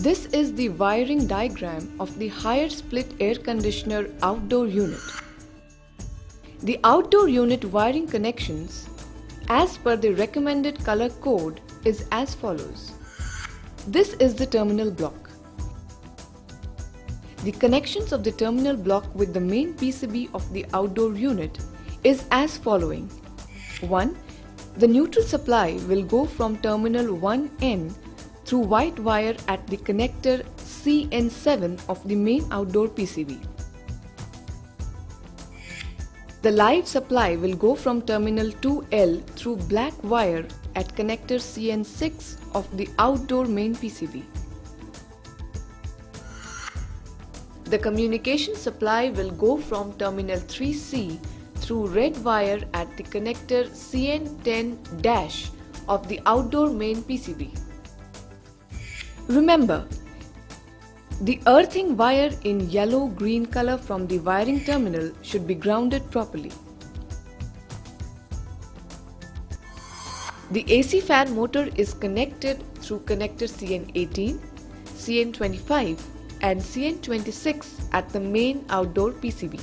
This is the wiring diagram of the higher split air conditioner outdoor unit. The outdoor unit wiring connections, as per the recommended color code, is as follows. This is the terminal block. The connections of the terminal block with the main PCB of the outdoor unit is as following. 1. The neutral supply will go from terminal 1N through white wire at the connector CN7 of the main outdoor PCB. The live supply will go from terminal 2L through black wire at connector CN6 of the outdoor main PCB. The communication supply will go from terminal 3C through red wire at the connector CN10- of the outdoor main PCB. Remember, the earthing wire in yellow-green color from the wiring terminal should be grounded properly. The AC fan motor is connected through connector CN18, CN25 and CN26 at the main outdoor PCB.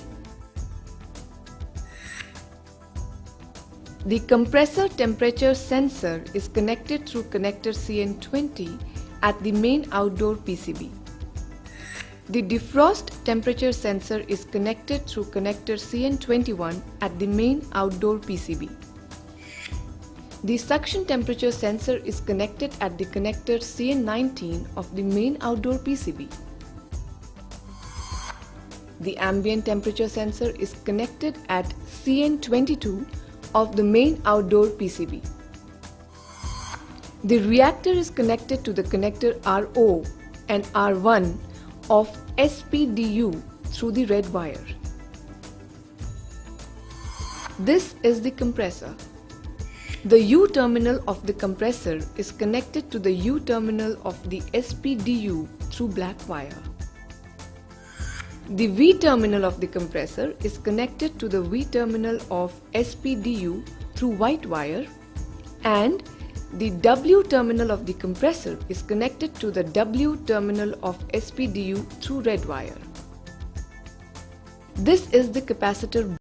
The compressor temperature sensor is connected through connector CN20 at the main outdoor PCB. The defrost temperature sensor is connected through connector CN21 at the main outdoor PCB. The suction temperature sensor is connected at the connector CN19 of the main outdoor PCB. The ambient temperature sensor is connected at CN22 of the main outdoor PCB. The reactor is connected to the connector RO and R1 of SPDU through the red wire. This is the compressor. The U terminal of the compressor is connected to the U terminal of the SPDU through black wire. The V terminal of the compressor is connected to the V terminal of SPDU through white wire, and the W terminal of the compressor is connected to the W terminal of SPDU through red wire. This is the capacitor